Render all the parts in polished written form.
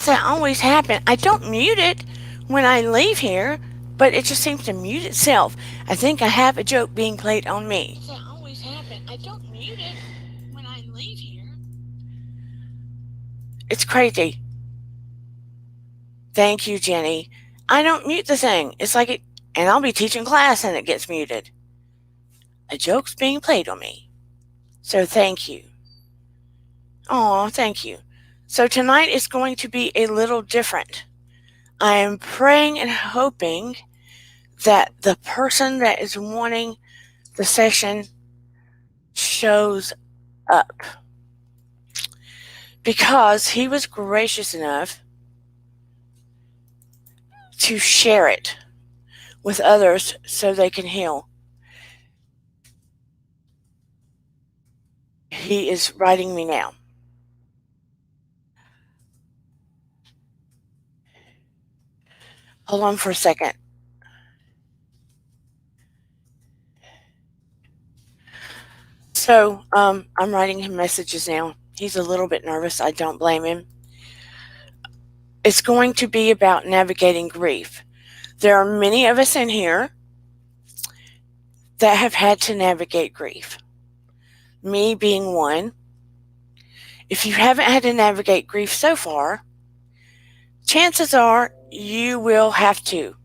does that always happen? I don't mute it when I leave here, but it just seems to mute itself. I think I have a joke being played on me. Does that always happen? I don't mute it when I leave here. It's crazy. Thank you, Jenny. I don't mute the thing. It's like it, and I'll be teaching class and it gets muted. A joke's being played on me. So thank you. Oh, thank you. So tonight is going to be a little different. I am praying and hoping that the person that is wanting the session shows up, because he was gracious enough to share it with others so they can heal. He is writing me now. Hold on for a second. So, I'm writing him messages now. He's a little bit nervous. I don't blame him. It's going to be about navigating grief. There are many of us in here that have had to navigate grief. Me being one. If you haven't had to navigate grief so far, chances are you will have to.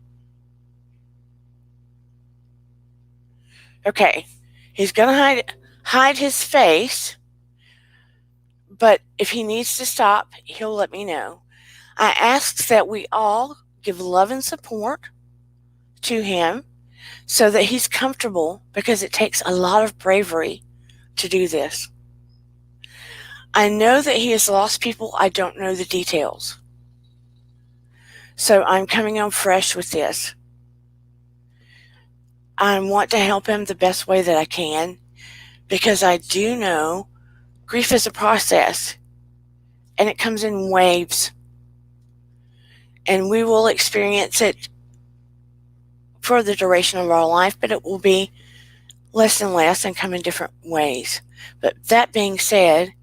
Okay, he's going to hide his face, but if he needs to stop, he'll let me know. I ask that we all give love and support to him so that he's comfortable, because it takes a lot of bravery to do this. I know that he has lost people. I don't know the details. So I'm coming on fresh with this. I want to help him the best way that I can, because I do know grief is a process and it comes in waves, and we will experience it for the duration of our life, but it will be less and less and come in different ways. But that being said,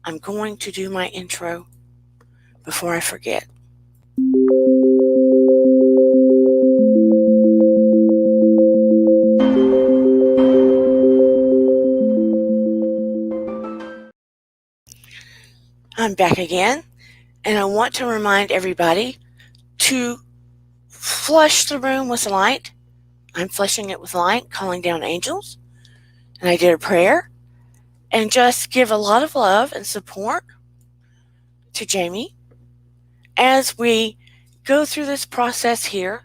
I'm going to do my intro before I forget. I'm back again, and I want to remind everybody to flush the room with light. I'm flushing it with light, calling down angels, and I did a prayer, and just give a lot of love and support to Jamie as we go through this process here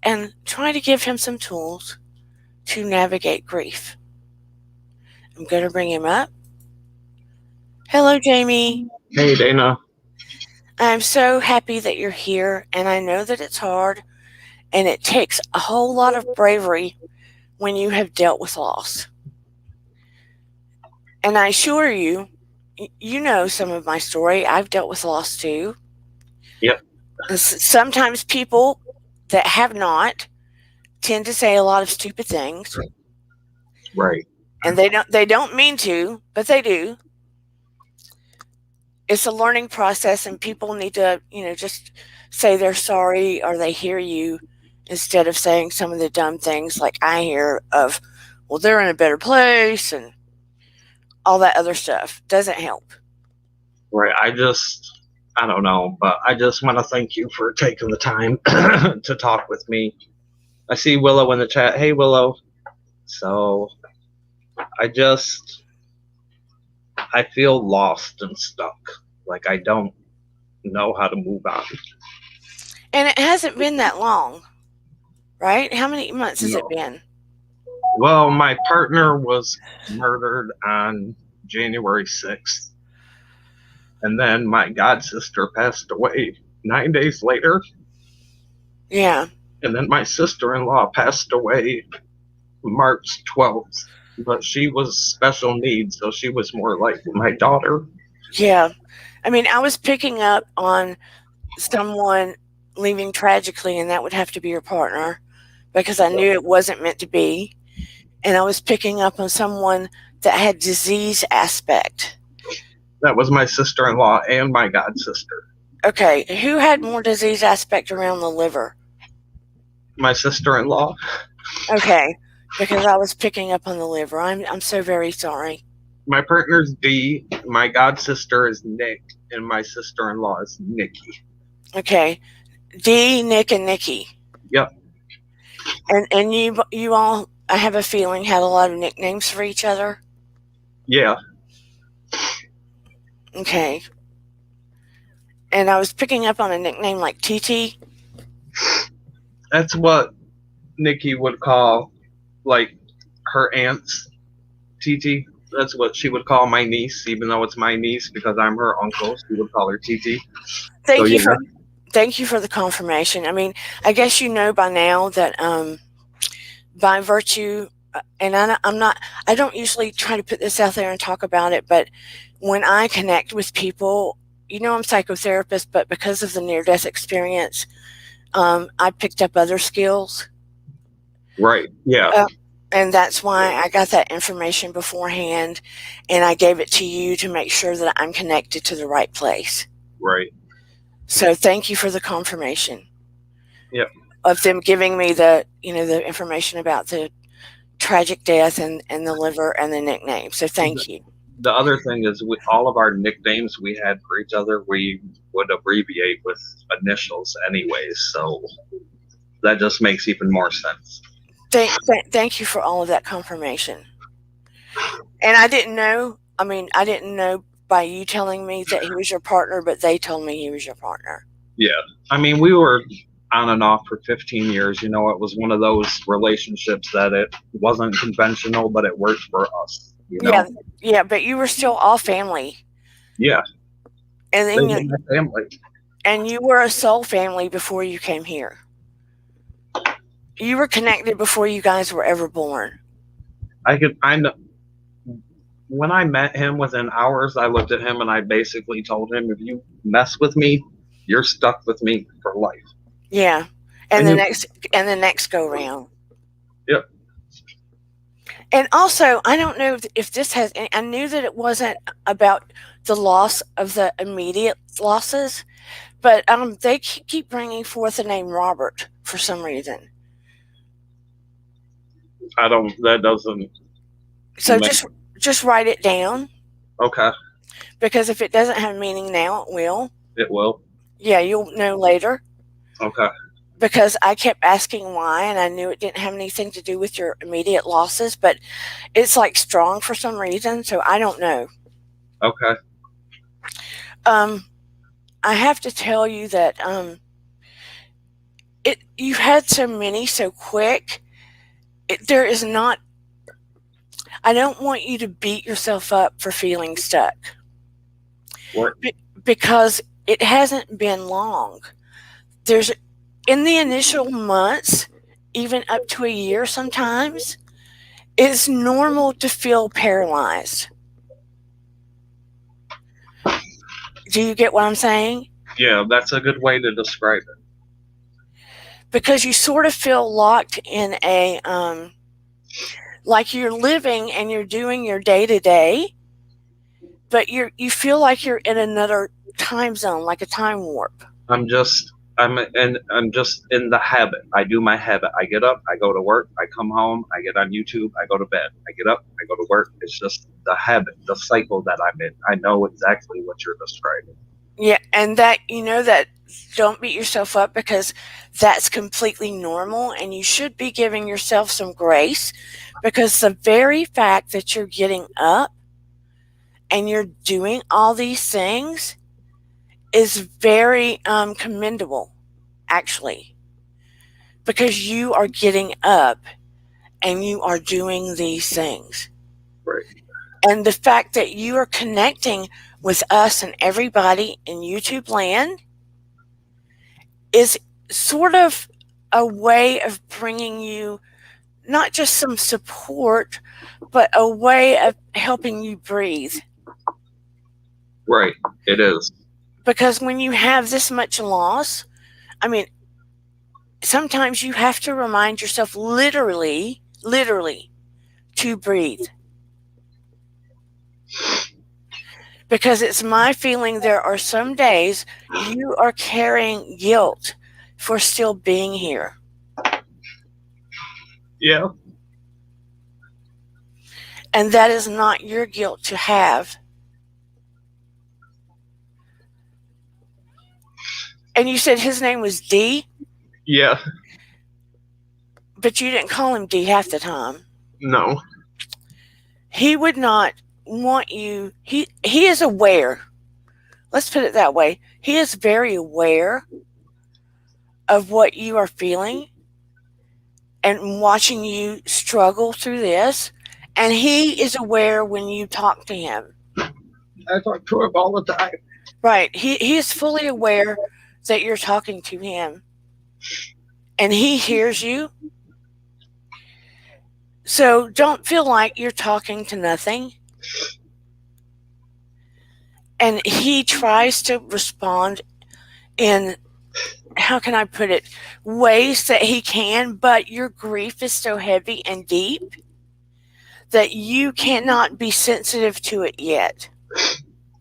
and try to give him some tools to navigate grief. I'm going to bring him up. Hello, Jamie. Hey, Dana. I'm so happy that you're here, and I know that it's hard, and it takes a whole lot of bravery when you have dealt with loss. And I assure you, you know some of my story. I've dealt with loss too. Yep. And sometimes people that have not tend to say a lot of stupid things. Right. And they don't mean to, but they do. It's a learning process, and people need to, just say they're sorry, or they hear you, instead of saying some of the dumb things like I hear of, well, they're in a better place and all that other stuff. Doesn't help. Right. I don't know, but I just want to thank you for taking the time to talk with me. I see Willow in the chat. Hey, Willow. So I feel lost and stuck. Like I don't know how to move on. And it hasn't been that long, right? How many months has it been? Well, my partner was murdered on January 6th. And then my god sister passed away 9 days later. Yeah. And then my sister-in-law passed away March 12th. But she was special needs, so she was more like my daughter. Yeah. I mean, I was picking up on someone leaving tragically, and that would have to be your partner, because I knew it wasn't meant to be. And I was picking up on someone that had disease aspect. That was my sister-in-law and my god sister. Okay, who had more disease aspect around the liver? My sister-in-law. Okay, because I was picking up on the liver. I'm so very sorry. My partner's D. My god sister is Nick, and my sister-in-law is Nikki. Okay, D, Nick, and Nikki, Yep. and you all, I have a feeling, had a lot of nicknames for each other. Yeah. Okay, and I was picking up on a nickname like TT. That's what Nikki would call, like, her aunts, TT. That's what she would call my niece, even though it's my niece because I'm her uncle. She would call her TT. So Thank you yeah, for thank you for the confirmation. I mean, I guess you know by now that by virtue, and I'm not, I don't usually try to put this out there and talk about it, but when I connect with people, I'm a psychotherapist, but because of the near death experience, I picked up other skills. right. Yeah, Uh, and that's why I got that information beforehand and I gave it to you to make sure that I'm connected to the right place. right. So thank you for the confirmation Yep. of them giving me the information about the tragic death and the liver and the nickname. So thank you. The other thing is, all of our nicknames we had for each other, we would abbreviate with initials anyways. So that just makes even more sense. Thank you for all of that confirmation. And I didn't know. I mean, I didn't know by you telling me that he was your partner, but they told me he was your partner. Yeah. I mean, we were on and off for 15 years. It was one of those relationships that it wasn't conventional, but it worked for us. Yeah, yeah, but you were still all family, Yeah. and They then were my family. and you were a soul family before you came here. You were connected before you guys were ever born. I know, when I met him within hours, I looked at him and I basically told him, if you mess with me, you're stuck with me for life. Yeah, and And the you, next go round. yep. And also, I don't know if this has. I knew that it wasn't about the loss of the immediate losses, but they keep bringing forth the name Robert for some reason. That doesn't So make, just write it down okay. because if it doesn't have meaning now, it will. It will. Yeah, you'll know later. Okay. Because I kept asking why, and I knew it didn't have anything to do with your immediate losses, but it's like strong for some reason, so I don't know. Okay. Um, I have to tell you that you've had so many so quick. There is not. I don't want you to beat yourself up for feeling stuck What? because it hasn't been long. There's in the initial months, even up to a year sometimes, it's normal to feel paralyzed. Do you get what I'm saying? Yeah, that's a good way to describe it. Because you sort of feel locked in a like you're living and you're doing your day to day, but you feel like you're in another time zone, like a time warp. I'm just in the habit. I do my habit. I get up, I go to work, I come home, I get on YouTube, I go to bed. I get up, I go to work. It's just the habit, the cycle that I'm in. I know exactly what you're describing. Yeah, and that don't beat yourself up because that's completely normal and you should be giving yourself some grace because the very fact that you're getting up and you're doing all these things is very commendable, actually, because you are getting up and you are doing these things. Right. And the fact that you are connecting with us and everybody in YouTube land is sort of a way of bringing you not just some support, but a way of helping you breathe. Right. It is. Because when you have this much loss, I mean, sometimes you have to remind yourself literally to breathe. Because it's my feeling there are some days you are carrying guilt for still being here. Yeah. And that is not your guilt to have. And you said his name was D, Yeah. but you didn't call him D half the time. No. He would not want you. He is aware. Let's put it that way. He is very aware of what you are feeling and watching you struggle through this. And he is aware when you talk to him. I talk to him all the time. Right. He is fully aware that you're talking to him. And he hears you. So don't feel like you're talking to nothing. And he tries to respond in, how can I put it, ways that he can, but your grief is so heavy and deep that you cannot be sensitive to it yet.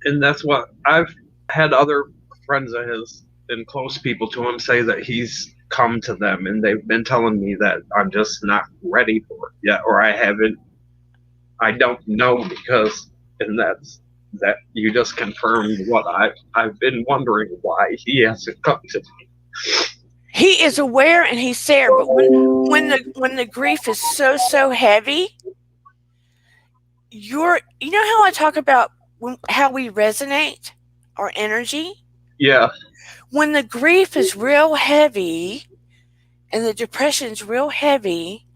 And that's what I've had other friends of his and close people to him say that he's come to them, and they've been telling me that I'm just not ready for it yet, or I don't know, because, and that you just confirmed what I've been wondering, why he hasn't come to me. He is aware and he's there, but when the grief is so heavy, you know how I talk about how we resonate our energy? Yeah. When the grief is real heavy and the depression's real heavy,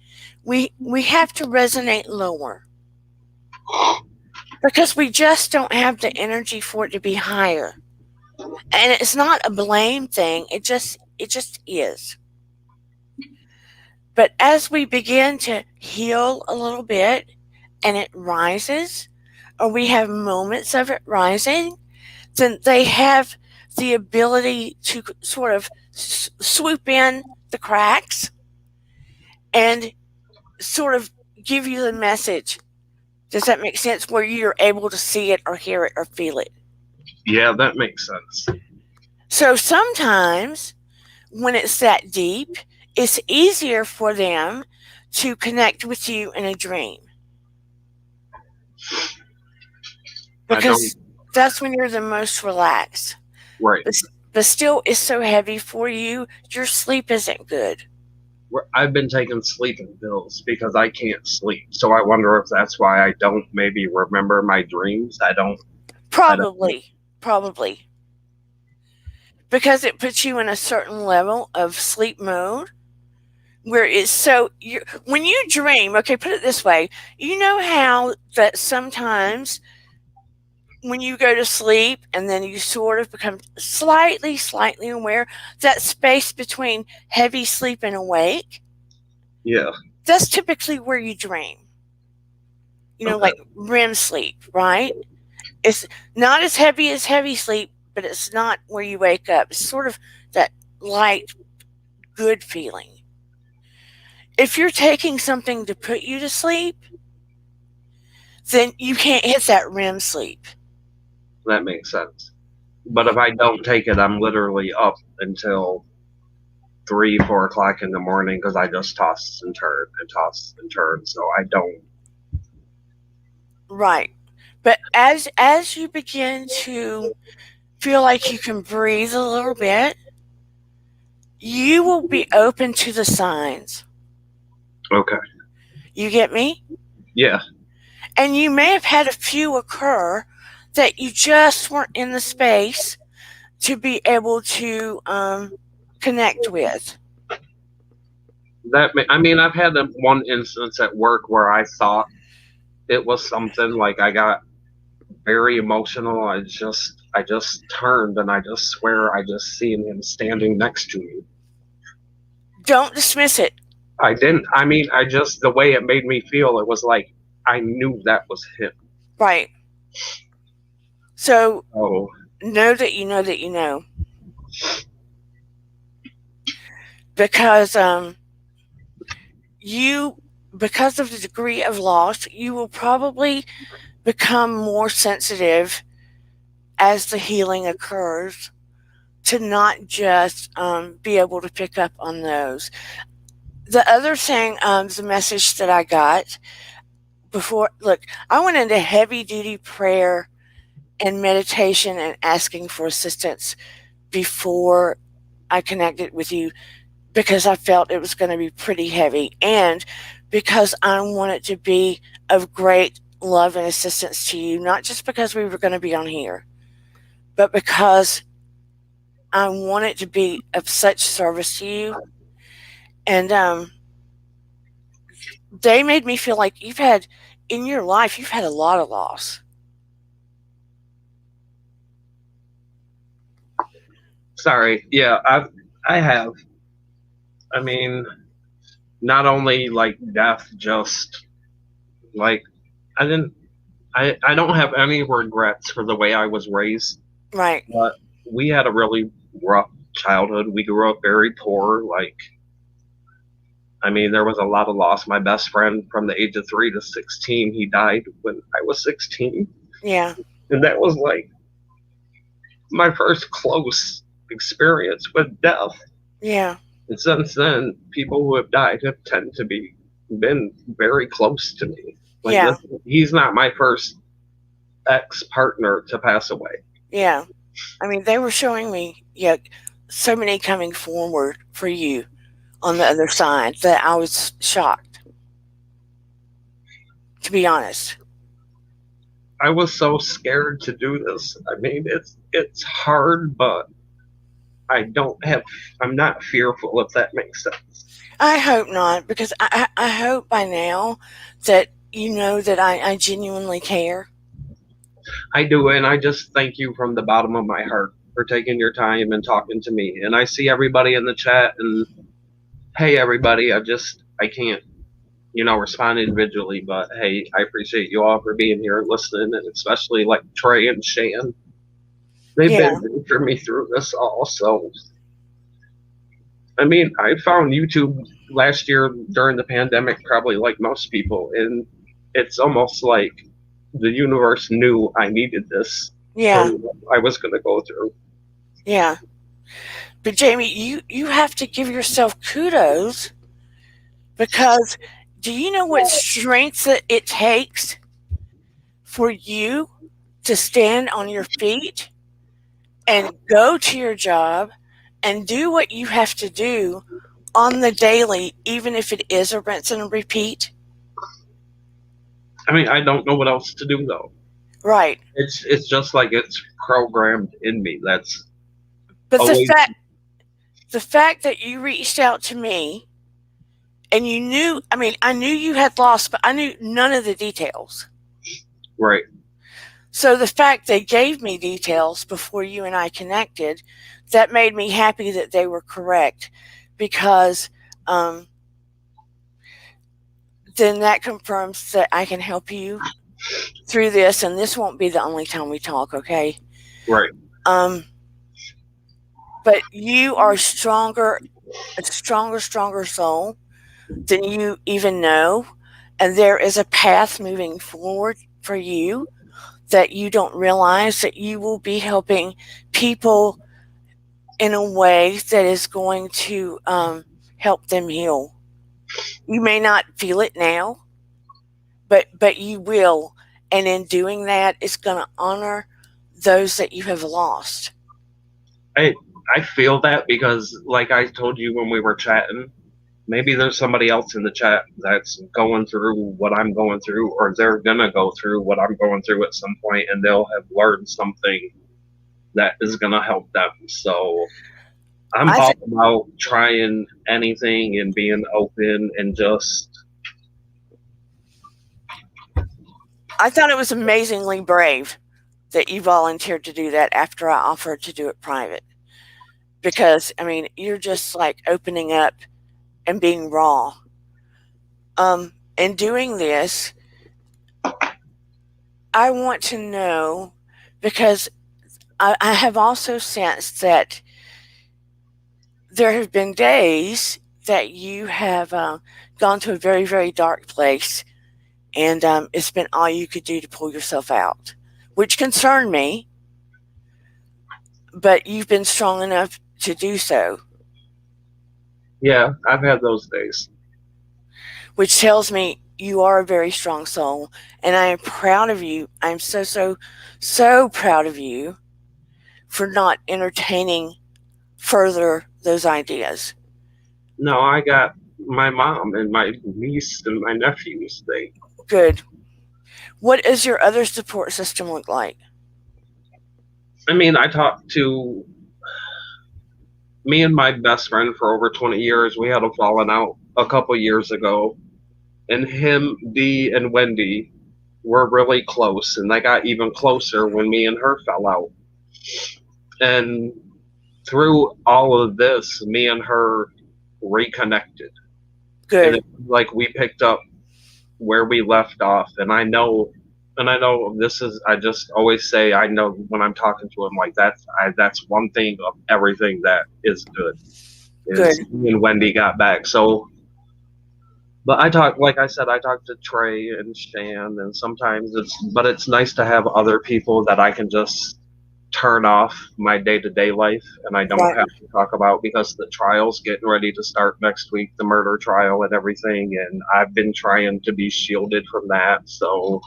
we have to resonate lower. Because we just don't have the energy for it to be higher. And it's not a blame thing, it just is. But as we begin to heal a little bit and it rises, or we have moments of it rising, then they have the ability to sort of swoop in the cracks and sort of give you the message. Does that make sense? Where you're able to see it or hear it or feel it. Yeah, that makes sense. So sometimes when it's that deep, it's easier for them to connect with you in a dream. Because that's when you're the most relaxed. Right. But still, it's so heavy for you, your sleep isn't good. I've been taking sleeping pills because I can't sleep. So I wonder if that's why I don't maybe remember my dreams. Probably. Because it puts you in a certain level of sleep mode where it's so when you dream, okay, put it this way, you know how that sometimes when you go to sleep and then you sort of become slightly aware, that space between heavy sleep and awake, Yeah. that's typically where you dream. You know, like REM sleep, right? It's not as heavy sleep, but it's not where you wake up. It's sort of that light, good feeling. If you're taking something to put you to sleep, then you can't hit that REM sleep. That makes sense. But if I don't take it, I'm literally up until 3, 4 o'clock in the morning because I just toss and turn and toss and turn. So I don't. Right. But as you begin to feel like you can breathe a little bit, you will be open to the signs. Okay. You get me? Yeah. And you may have had a few occur that you just weren't in the space to be able to connect with. I mean, I've had one instance at work where I thought it was something, like I got very emotional. I just turned, and I just swear I just seen him standing next to me. Don't dismiss it. I didn't. I mean, the way it made me feel, it was like I knew that was him. Right. So Oh. know that you know that you know. Because because of the degree of loss, you will probably become more sensitive as the healing occurs, to not just be able to pick up on those. The other thing, the message that I got before, look, I went into heavy duty prayer and meditation and asking for assistance before I connected with you because I felt it was going to be pretty heavy and because I wanted to be of great love and assistance to you, not just because we were going to be on here, but because I wanted to be of such service to you. And they made me feel like in your life, you've had a lot of loss. Sorry. Yeah, I have. I mean, not only like death, just like I didn't. I don't have any regrets for the way I was raised, Right. but we had a really rough childhood. We grew up very poor. Like, I mean, there was a lot of loss. My best friend from the age of 3 to 16, he died when I was 16, Yeah. and that was like my first close experience with death. Yeah. And since then, people who have died have tend to be been very close to me. Like Yeah. this, he's not my first ex partner to pass away. Yeah. I mean, they were showing me, so many coming forward for you on the other side that I was shocked, to be honest. I was so scared to do this. I mean, it's hard, but I don't have. I'm not fearful, if that makes sense. I hope not, because I hope by now that you know that I genuinely care. I do, and I just thank you from the bottom of my heart for taking your time and talking to me. And I see everybody in the chat, and hey, everybody, I can't, respond individually, but hey, I appreciate you all for being here and listening, and especially like Trey and Shan. They've Yeah. been there for me through this all. So, I mean, I found YouTube last year during the pandemic, probably like most people, and it's almost like the universe knew I needed this for Yeah. what I was going to go through. Yeah. But Jamie, you have to give yourself kudos because do you know what strength that it takes for you to stand on your feet and go to your job and do what you have to do on the daily, even if it is a rinse and a repeat? I mean, I don't know what else to do though. Right. It's just like it's programmed in me. That's But always the fact that you reached out to me and you knew, I mean, I knew you had lost, but I knew none of the details. right. So the fact they gave me details before you and I connected, that made me happy that they were correct because then that confirms that I can help you through this, and this won't be the only time we talk, okay? Right. Um, but you are a stronger soul than you even know, and there is a path moving forward for you that you don't realize that you will be helping people in a way that is going to help them heal. You may not feel it now, but you will, and in doing that, it's going to honor those that you have lost. I I feel that because, like I told you when we were chatting, maybe there's somebody else in the chat that's going through what I'm going through, or they're gonna go through what I'm going through at some point, and they'll have learned something that is gonna help them. So I'm I all th- about trying anything and being open and just I thought it was amazingly brave that you volunteered to do that after I offered to do it private. Because I mean, you're just like opening up and being raw. In doing this, I want to know because I have also sensed that there have been days that you have gone to a very, very dark place, and it's been all you could do to pull yourself out, which concerned me but you've been strong enough to do so, Yeah, I've had those days. which tells me you are a very strong soul. And I am proud of you. I'm so, so, so proud of you for not entertaining further those ideas. No, I got my mom and my niece and my nephews. Good. What does your other support system look like? I mean, I talked to me and my best friend for over 20 years. We had a falling out a couple years ago, and him, Dee, and Wendy were really close, and they got even closer when me and her fell out. And through all of this, me and her reconnected, and Good. it, like we picked up where we left off. And I know this is. I just always say I know when I'm talking to him like that's one thing of everything that is good Good. is me and Wendy got back. So, but I talk like I said, I talk to Trey and Shan, and sometimes it's nice to have other people that I can just turn off my day to day life and I don't Right. have to talk about because the trial's getting ready to start next week, the murder trial and everything, and I've been trying to be shielded from that. So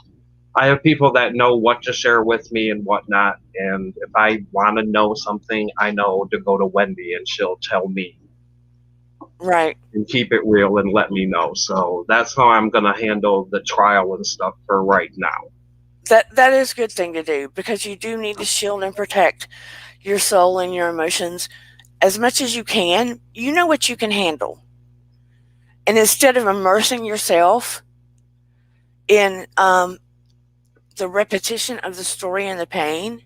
I have people that know what to share with me and what not. And if I want to know something, I know to go to Wendy and she'll tell me Right. and keep it real and let me know. So that's how I'm going to handle the trial and stuff for right now. That is a good thing to do because you do need to shield and protect your soul and your emotions as much as you can. You know what you can handle. And instead of immersing yourself in the repetition of the story and the pain,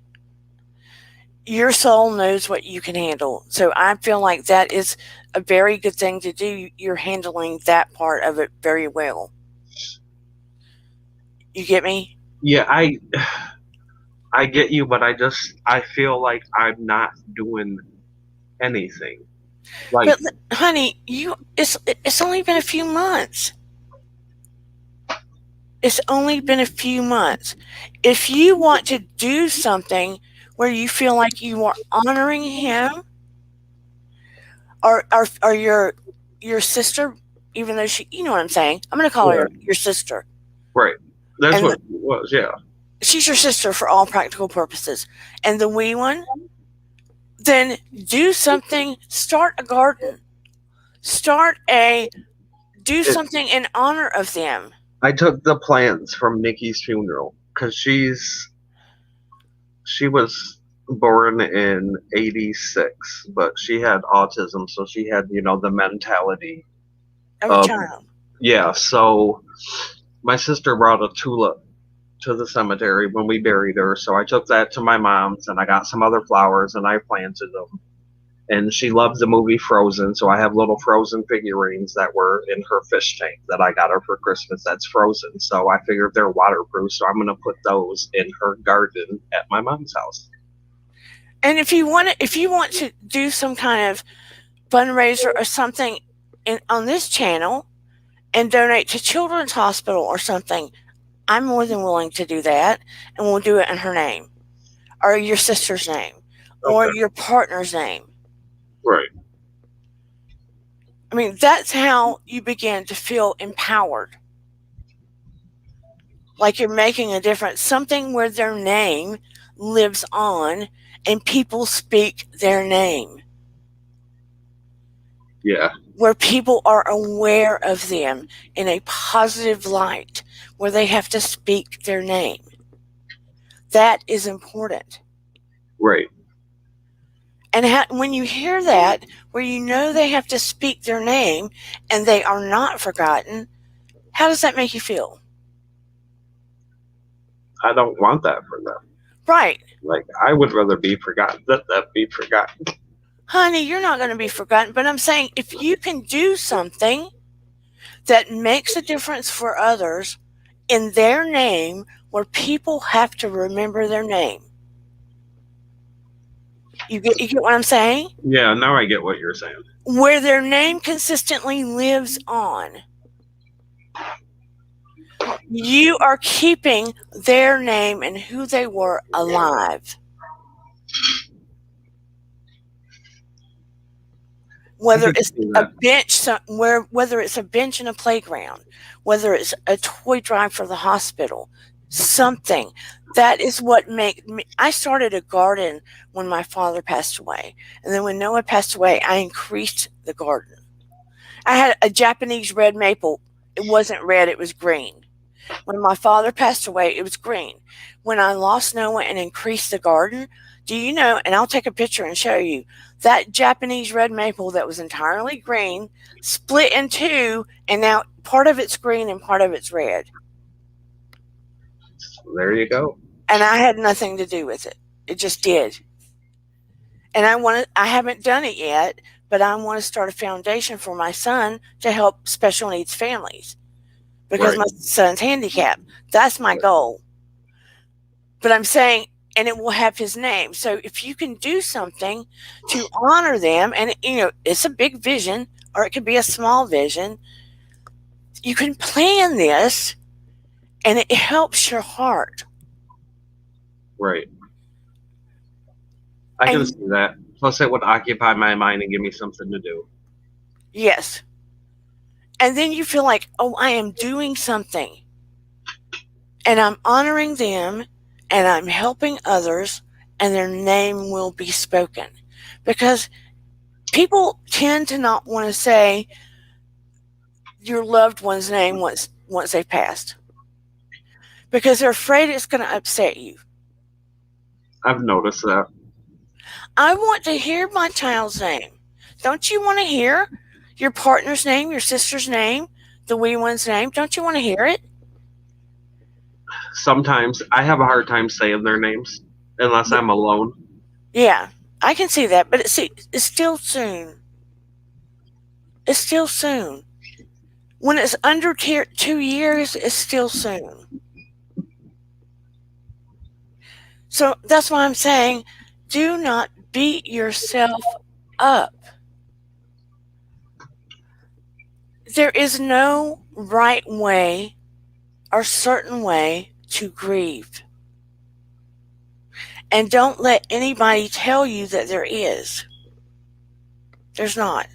your soul knows what you can handle. So I feel like that is a very good thing to do. You're handling that part of it very well. You get me? Yeah, I get you, but I feel like I'm not doing anything. Like, But honey, it's only been a few months. It's only been a few months. If you want to do something where you feel like you are honoring him or your sister, even though she, you know what I'm saying. I'm going to call her right, your sister, right. That's and what it was. Yeah, she's your sister for all practical purposes. And the wee one, then do something. Start a garden. Start a do it, something in honor of them. I took the plants from Nikki's funeral because she was born in '86, but she had autism, so she had the mentality Of a of child. yeah. So my sister brought a tulip to the cemetery when we buried her, so I took that to my mom's and I got some other flowers and I planted them. And she loved the movie Frozen, so I have little Frozen figurines that were in her fish tank that I got her for Christmas. That's Frozen, so I figured they're waterproof, so I'm gonna put those in her garden at my mom's house. And if you want to do some kind of fundraiser or something on this channel and donate to Children's Hospital or something, I'm more than willing to do that, and we'll do it in her name or your sister's name or Okay, your partner's name. right. I mean, that's how you begin to feel empowered, like you're making a difference, something where their name lives on and people speak their name, Yeah, where people are aware of them in a positive light, where they have to speak their name. That is important. right. And when you hear that, where you know they have to speak their name and they are not forgotten, how does that make you feel? I don't want that for them. Right. Like I would rather be forgotten than them be forgotten. Honey, you're not going to be forgotten. But I'm saying if you can do something that makes a difference for others in their name, where people have to remember their name. You get what I'm saying? Yeah, now I get what you're saying. Where their name consistently lives on. You are keeping their name and who they were alive. I whether can it's see a that. bench somewhere, whether it's a bench in a playground, whether it's a toy drive for the hospital, something. That is what made me. I started a garden when my father passed away, and then when Noah passed away, I increased the garden. I had a Japanese red maple. It wasn't red; it was green. When my father passed away, it was green. When I lost Noah and increased the garden, do you know? And I'll take a picture and show you that Japanese red maple that was entirely green split in two, and now part of it's green and part of it's red. So there you go. And I had nothing to do with it. It just did. And I haven't done it yet, but I want to start a foundation for my son to help special needs families because Right. my son's handicapped. That's my goal. But I'm saying, and it will have his name. So if you can do something to honor them, and it's a big vision or it could be a small vision, you can plan this and it helps your heart. Right. I can And see that. Plus, it would occupy my mind and give me something to do. yes, and then you feel like, oh, I am doing something and I'm honoring them and I'm helping others and their name will be spoken. Because people tend to not want to say your loved one's name once they've passed because they're afraid it's going to upset you. I've noticed that. I want to hear my child's name. Don't you want to hear your partner's name, your sister's name, the wee one's name? Don't you want to hear it? Sometimes I have a hard time saying their names unless I'm alone. Yeah, I can see that, but it's still soon. It's still soon. When it's under 2 years, it's still soon. So that's why I'm saying do not beat yourself up. There is no right way or certain way to grieve. And don't let anybody tell you that there is. There's not.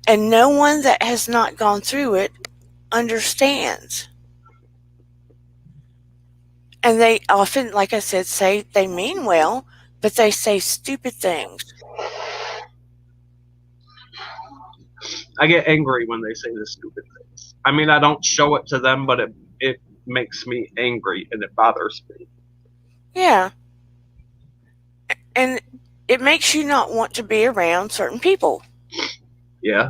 And no one that has not gone through it understands. And they often, like I said, say they mean well, but they say stupid things. I get angry when they say this stupid things. I mean, I don't show it to them, but it makes me angry and it bothers me. Yeah. And it makes you not want to be around certain people. Yeah.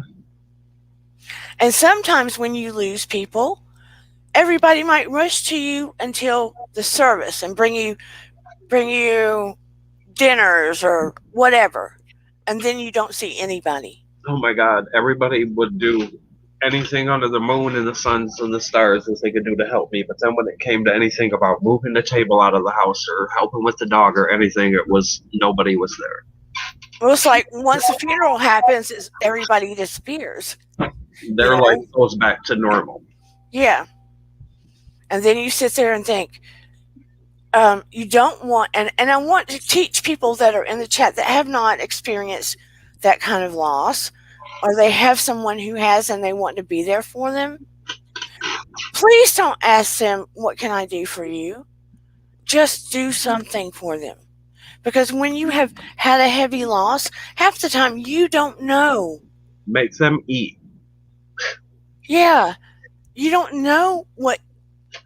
And sometimes when you lose people, everybody might rush to you until the service and bring you dinners or whatever. And then you don't see anybody. Oh my God. Everybody would do anything under the moon and the suns and the stars as they could do to help me. But then when it came to anything about moving the table out of the house or helping with the dog or anything, it was nobody was there. Well, it's like once the funeral happens, everybody disappears. You Their life know? goes back to normal. Yeah. And then you sit there and think, you don't want, and I want to teach people that are in the chat that have not experienced that kind of loss, or they have someone who has and they want to be there for them. Please don't ask them, what can I do for you? Just do something for them. Because when you have had a heavy loss, half the time you don't know. Make them eat. Yeah, you don't know what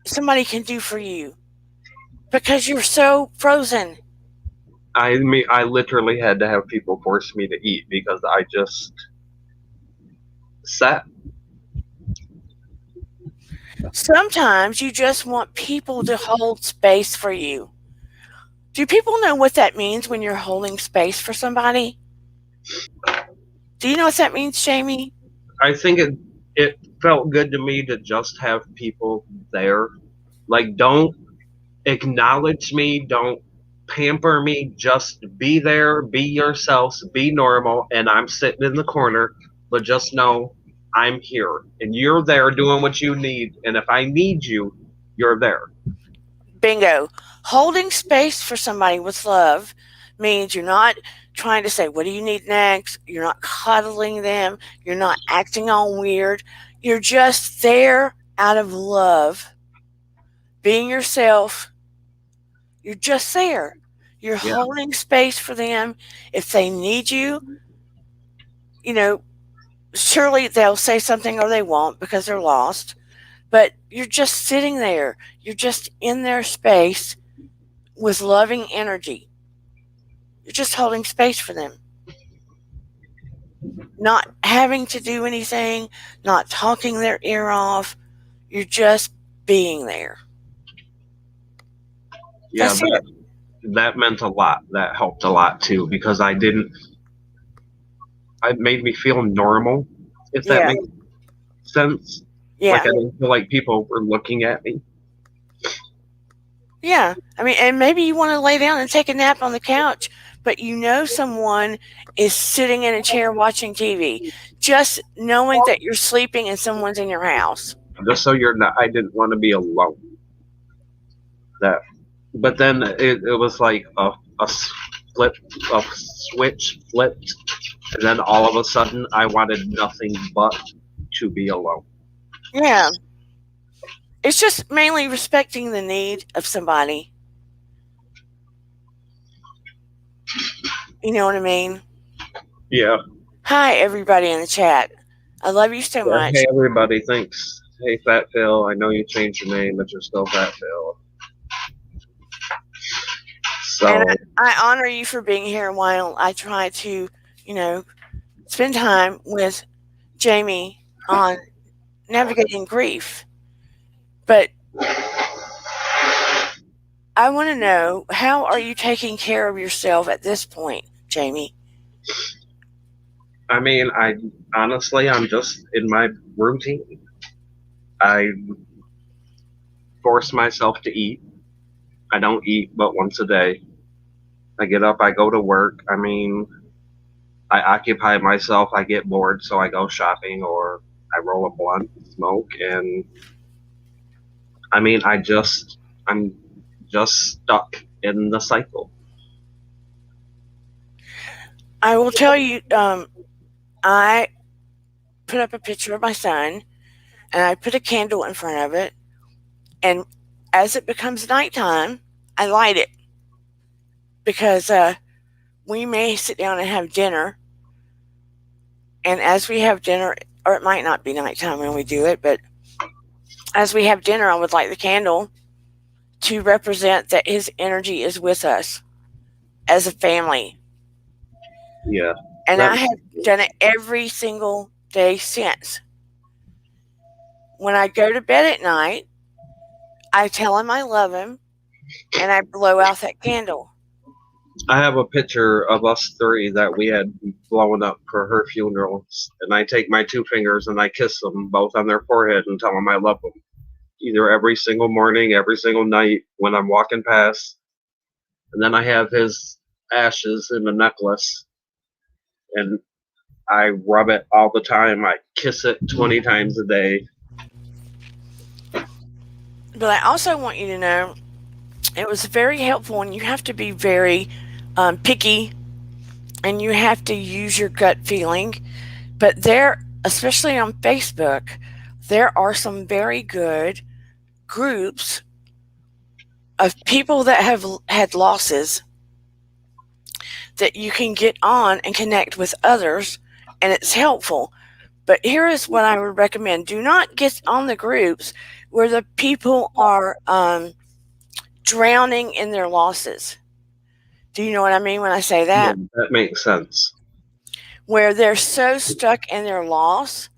somebody can do for you because you're so frozen. I mean, I literally had to have people force me to eat because I just sat. Sometimes you just want people to hold space for you. Do people know what that means when you're holding space for somebody? Do you know what that means, Jamie? I think it felt good to me to just have people there. Like, don't acknowledge me, don't pamper me, just be there, be yourselves, be normal, and I'm sitting in the corner, but just know I'm here and you're there doing what you need, and if I need you, you're there. Bingo. Holding space for somebody with love means you're not trying to say, what do you need next? You're not coddling them. You're not acting all weird. You're just there out of love, being yourself. You're just there. You're Yeah, holding space for them. If they need you, you know, surely they'll say something or they won't because they're lost. But you're just sitting there. You're just in their space with loving energy. You're just holding space for them. Not having to do anything, not talking their ear off. You're just being there. yeah, That's it. that meant a lot. That helped a lot too because I didn't. It made me feel normal, if that Yeah. makes sense. Like Yeah. I didn't feel like people were looking at me. Yeah. I mean, and maybe you want to lay down and take a nap on the couch, but someone is sitting in a chair watching TV. Just knowing that you're sleeping and someone's in your house. Just so you're not. I didn't want to be alone. That, but then it was like a flip, a switch flipped, and then all of a sudden I wanted nothing but to be alone. Yeah. It's just mainly respecting the need of somebody. You know what I mean? Yeah. Hi, everybody in the chat. I love you so Yeah. Hey much. everybody, thanks. Hey Fat Phil, I know you changed your name, but you're still Fat Phil. And So I honor you for being here while I try to, you know, spend time with Jamie on navigating grief. But I want to know, how are you taking care of yourself at this point, Jamie? I mean, I honestly, I'm just in my routine. I force myself to eat. I don't eat but once a day. I get up, I go to work. I mean, I occupy myself. I get bored, so I go shopping or I roll a blunt, smoke, and I mean, I'm just stuck in the cycle. I will tell you, I put up a picture of my son and I put a candle in front of it. And as it becomes nighttime, I light it because we may sit down and have dinner. And as we have dinner, or it might not be nighttime when we do it, but as we have dinner, I would light the candle to represent that his energy is with us as a family. Yeah, And that I have done it every single day since. When I go to bed at night, I tell him I love him and I blow out that candle. I have a picture of us three that we had blown up for her funeral, and I take my two fingers and I kiss them both on their forehead and tell them I love them. Either every single morning, every single night when I'm walking past, and then I have his ashes in a necklace, and I rub it all the time. I kiss it 20 times a day. But I also want you to know it was very helpful, and you have to be very picky and you have to use your gut feeling. But there, especially on Facebook, there are some very good groups of people that have had losses that you can get on and connect with others, and it's helpful. But here is what I would recommend: do not get on the groups where the people are drowning in their losses. Do you know what I mean when I say Yeah, that? that makes sense. Where they're so stuck in their loss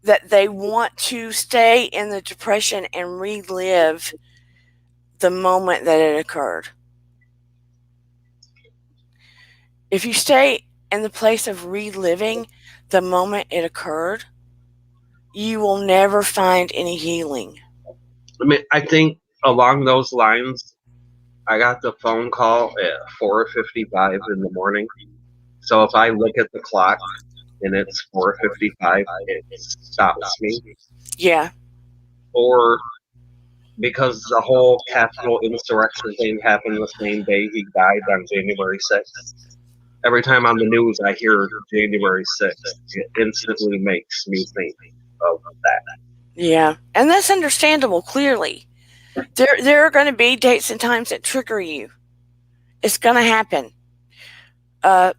that they want to stay in the depression and relive the moment that it occurred. If you stay in the place of reliving the moment it occurred, you will never find any healing. I mean, I think along those lines, I got the phone call at 4:55 in the morning. So if I look at the clock and it's 4:55, it stops me. Yeah. Or because the whole Capitol insurrection thing happened the same day he died on January 6th. Every time on the news I hear January 6th, it instantly makes me think of that. Yeah, and that's understandable. Clearly, there are going to be dates and times that trigger you. It's going to happen. Uh,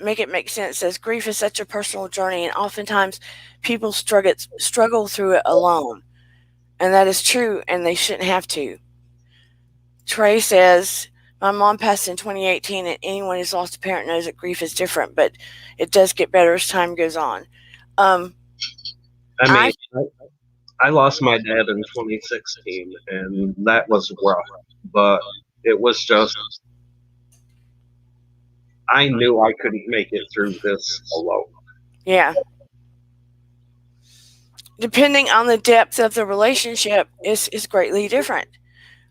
Make it make sense. Says grief is such a personal journey, and oftentimes people struggle through it alone, and that is true. And they shouldn't have to. Trey says, my mom passed in 2018, and anyone who's lost a parent knows that grief is different, but it does get better as time goes on. Um, I I mean, I lost my dad in 2016, and that was rough, but it was just, I knew I couldn't make it through this alone. Yeah, depending on the depth of the relationship, is greatly different.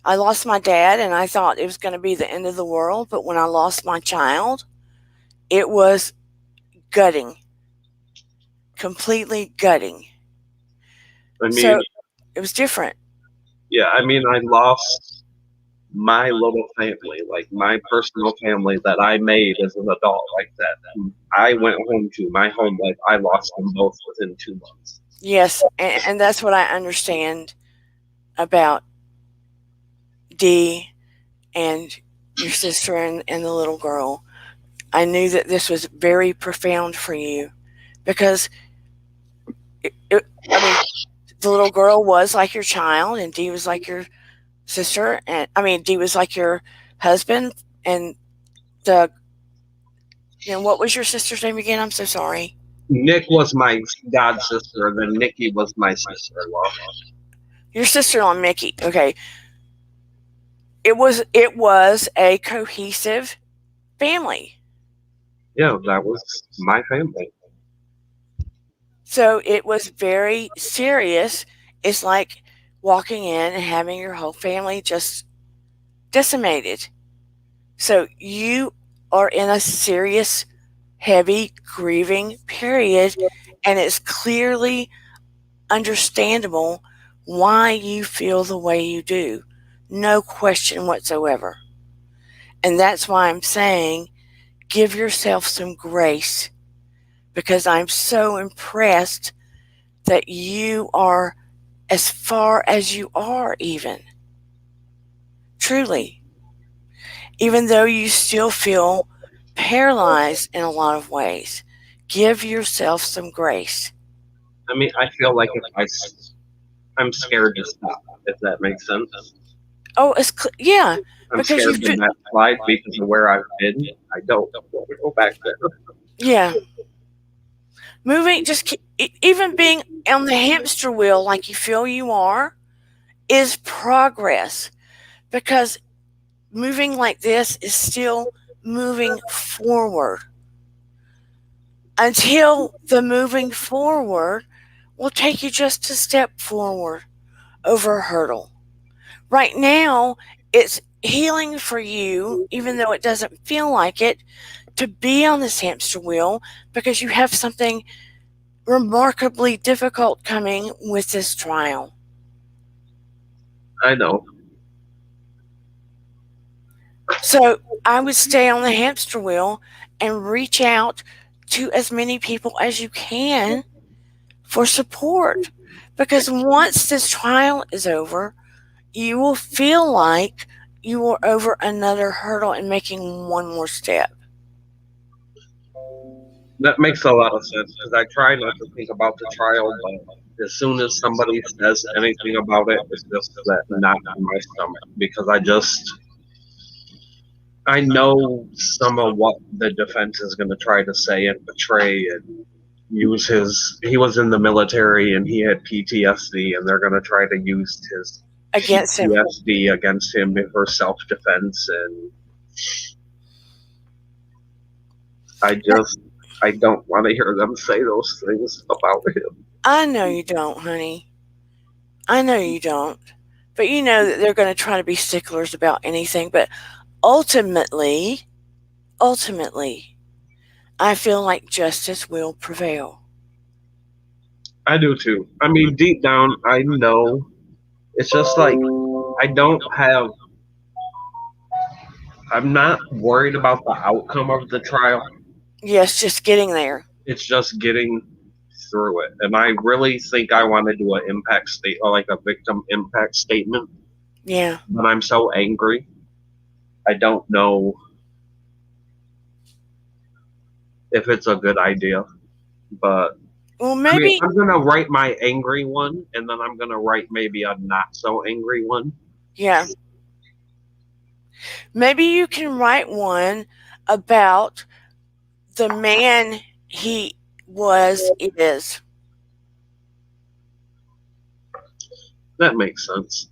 I lost my dad, and I thought it was going to be the end of the world, but when I lost my child, it was gutting, completely gutting. I So mean, it was different. yeah, I mean, I lost my little family, like my personal family that I made as an adult, like that. I went home to my home life. I lost them both within 2 months. Yes, and that's what I understand about Dee and your sister and the little girl. I knew that this was very profound for you because, I mean, the little girl was like your child, and Dee was like your sister, and I mean, Dee was like your husband, and the, what was your sister's name again? I'm so sorry. Nick was my god sister, and then Nikki was my sister-in-law. Your sister-in-law, Mickey. Okay, it was a cohesive family. Yeah, that was my family. So it was very serious. It's like walking in and having your whole family just decimated. So you are in a serious, heavy grieving period, and it's clearly understandable why you feel the way you do. No question whatsoever. And that's why I'm saying give yourself some grace because I'm so impressed that you are as far as you are, even. Truly. Even though you still feel paralyzed in a lot of ways, give yourself some grace. I mean, I feel like if I'm scared to stop, if that makes sense. Oh, yeah, I'm because scared you've to been, backslide because of where I've been. I don't want to go back there. yeah, moving, just even being on the hamster wheel like you feel you are is progress because moving like this is still moving forward until the moving forward will take you just a step forward over a hurdle. Right now, it's healing for you, even though it doesn't feel like it, to be on this hamster wheel because you have something remarkably difficult coming with this trial. I know. So I would stay on the hamster wheel and reach out to as many people as you can for support. Because once this trial is over, you will feel like you are over another hurdle and making one more step. That makes a lot of sense because I try not to think about the trial, but as soon as somebody says anything about it, it's just that knot in my stomach because I know some of what the defense is going to try to say and portray and use his. He was in the military and he had PTSD, and they're going to try to use his Against him. PTSD against him for self defense. And I don't want to hear them say those things about him. I know you don't, honey. I know you don't. But you know that they're going to try to be sticklers about anything. But ultimately, I feel like justice will prevail. I do too. I mean, deep down, I know. It's just like I don't have. I'm not worried about the outcome of the trial. Yes, just getting there. It's just getting through it, and I really think I want to do an impact state or like a victim impact statement. Yeah. But I'm so angry. I don't know if it's a good idea. But Well, I mean, maybe, I'm gonna write my angry one, and then I'm gonna write maybe a not so angry one. yeah. Maybe you can write one about the man he is. That makes sense.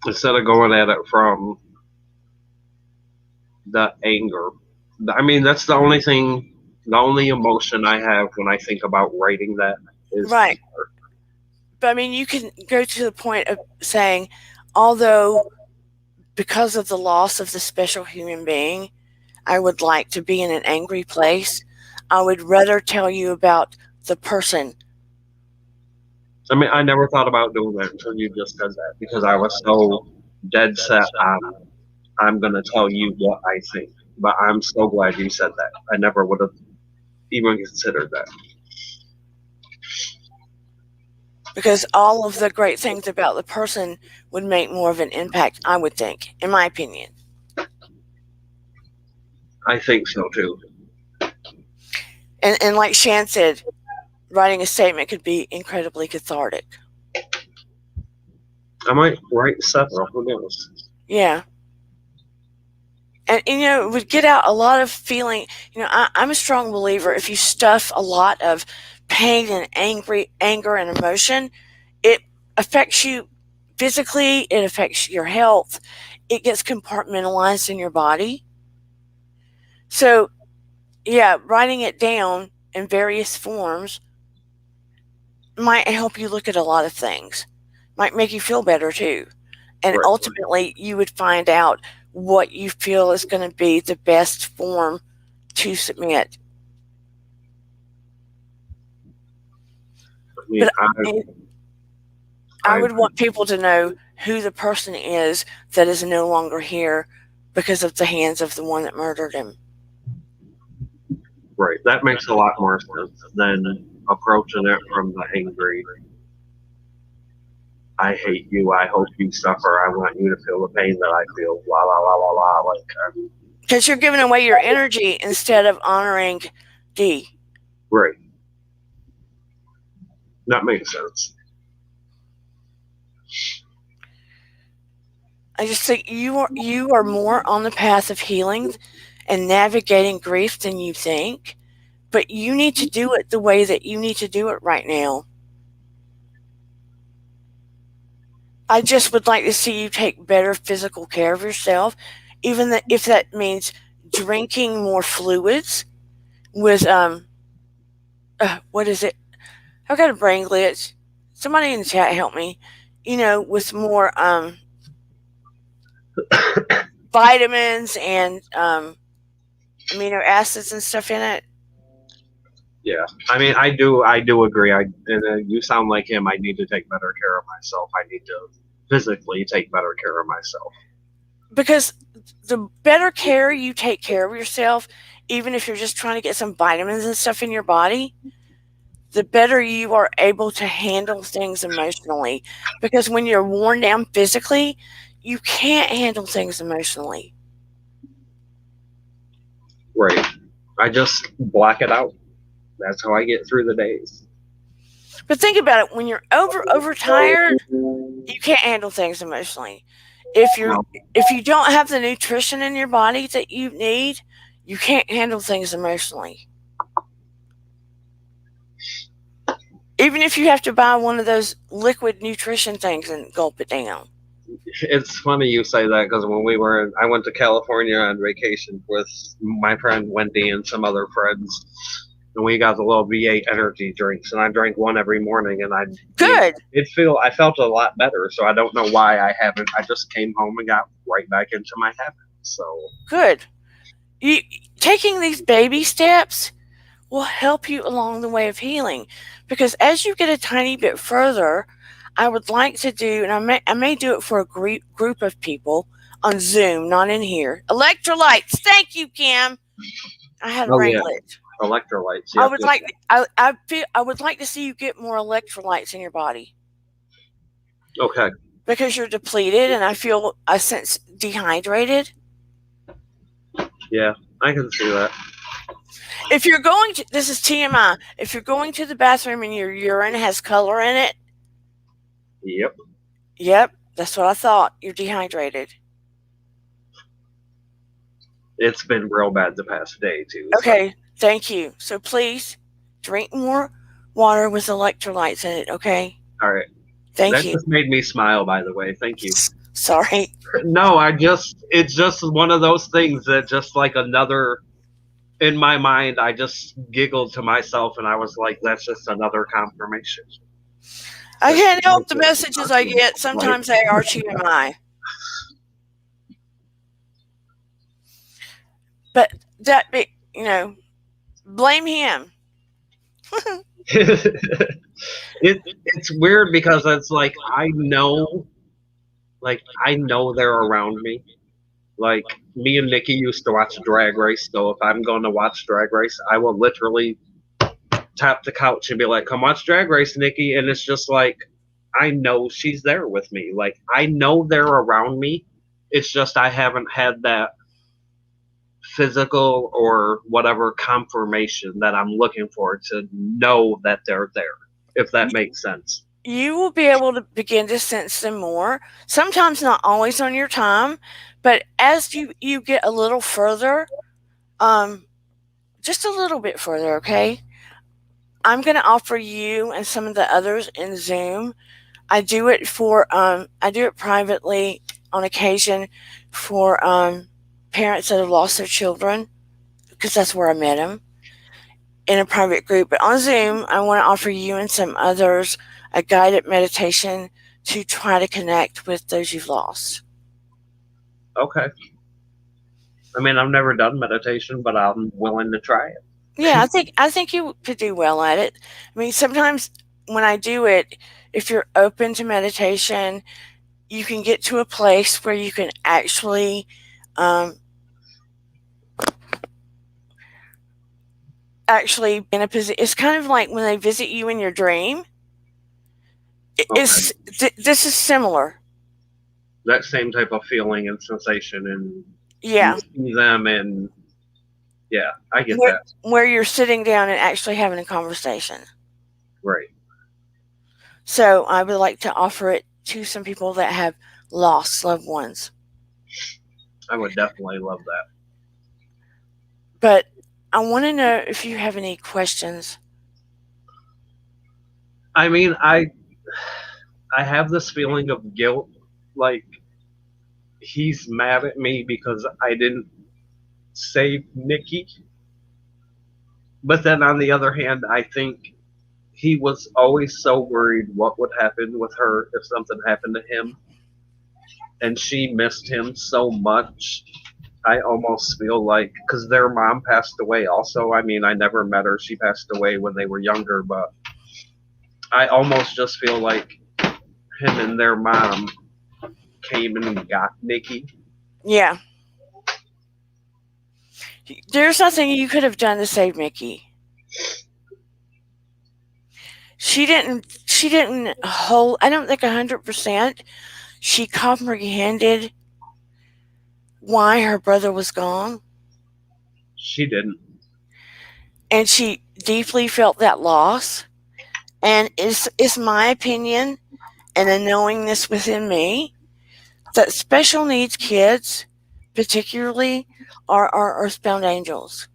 Instead of going at it from the anger. I mean, that's the only thing, the only emotion I have when I think about writing that is Right. anger. But I mean, you can go to the point of saying, although because of the loss of the special human being, I would like to be in an angry place, I would rather tell you about the person. I mean, I never thought about doing that until you just said that because I was so dead set on I'm gonna tell you what I think. But I'm so glad you said that. I never would have even considered that. Because all of the great things about the person would make more of an impact, I would think, in my opinion. I think so too. And like Shan said, writing a statement could be incredibly cathartic. I might write several. Who knows? Yeah. And it would get out a lot of feeling. I'm a strong believer if you stuff a lot of pain and anger and emotion, it affects you physically, it affects your health, it gets compartmentalized in your body. So, yeah, writing it down in various forms might help you look at a lot of things, might make you feel better too. And Right. ultimately, you would find out what you feel is going to be the best form to submit. I mean, But I I would want people to know who the person is that is no longer here because of the hands of the one that murdered him. right. That makes a lot more sense than approaching it from the angry. I hate you. I hope you suffer. I want you to feel the pain that I feel. La la la la la. Like, Because you're giving away your energy instead of honoring D. right. That makes sense. I just think you are more on the path of healing and navigating grief than you think, but you need to do it the way that you need to do it right now. I just would like to see you take better physical care of yourself, even if that means drinking more fluids with what is it? I've got a brain glitch. Somebody in the chat help me. With more vitamins and amino acids and stuff in it. Yeah. I mean, I do agree. You sound like him. I need to take better care of myself. I need to physically take better care of myself. Because the better care you take care of yourself, even if you're just trying to get some vitamins and stuff in your body, the better you are able to handle things emotionally. Because when you're worn down physically, you can't handle things emotionally. Right. I just block it out. That's how I get through the days. But think about it, when you're overtired, you can't handle things emotionally. If you're No. if you don't have the nutrition in your body that you need, you can't handle things emotionally. Even if you have to buy one of those liquid nutrition things and gulp it down. It's funny you say that because I went to California on vacation with my friend Wendy and some other friends, and we got the little V8 energy drinks, and I drank one every morning, and Good. I felt a lot better. So I don't know why I haven't. I just came home and got right back into my habit. So Good. Taking these baby steps will help you along the way of healing, because as you get a tiny bit further, I would like to do, and I may do it for a group of people on Zoom, not in here. Electrolytes. Thank you, Kim. I had to Oh yeah, wrangle it. electrolytes. I Yep, would yep. like I would like to see you get more electrolytes in your body Okay. because you're depleted, and I sense dehydrated. Yeah, I can see that. If you're going to, this is TMI. If you're going to the bathroom and your urine has color in it, Yep. yep, that's what I thought. You're dehydrated. It's been real bad the past day too. So Okay, thank you. So please drink more water with electrolytes in it. Okay, all right, thank that you. just made me smile. By the way, thank you. Sorry. No, it's just one of those things that just like another in my mind. I just giggled to myself, and I was like, that's just another confirmation. I That can't help the like, messages I get. like, Sometimes they are TMI. But that be, blame him. it's weird because it's like I know they're around me. Like me and Nikki used to watch Drag Race, so if I'm going to watch Drag Race, I will literally tap the couch and be like, "Come watch Drag Race, Nikki," and it's just like I know she's there with me. Like I know they're around me. It's just I haven't had that physical or whatever confirmation that I'm looking for to know that they're there. If that makes sense. You will be able to begin to sense them more. Sometimes not always on your time, but as you get a little further, um, just a little bit further, okay? I'm going to offer you and some of the others in Zoom. I do it privately on occasion for parents that have lost their children because that's where I met them in a private group. But on Zoom, I want to offer you and some others a guided meditation to try to connect with those you've lost. Okay. I mean, I've never done meditation, but I'm willing to try it. Yeah, I think you could do well at it. I mean, sometimes when I do it, if you're open to meditation, you can get to a place where you can um, actually be in a position. It's kind of like when they visit you in your dream. Okay. This is similar. That same type of feeling and sensation, and you Yeah, see them, and yeah, I get where, that. where you're sitting down and actually having a conversation. Right. So I would like to offer it to some people that have lost loved ones. I would definitely love that. But I want to know if you have any questions. I mean, I have this feeling of guilt, like he's mad at me because I didn't save Nikki. But then on the other hand, I think he was always so worried what would happen with her if something happened to him, and she missed him so much. I almost feel like because their mom passed away also. I mean, I never met her. She passed away when they were younger, but I almost just feel like him and their mom came and got Nikki. Yeah, there's nothing you could have done to save Mickey. She didn't. She didn't hold. I don't think 100%. She comprehended why her brother was gone, She didn't. and she deeply felt that loss. And it's my opinion, and a knowingness within me, that special needs kids, particularly, are our Earthbound Angels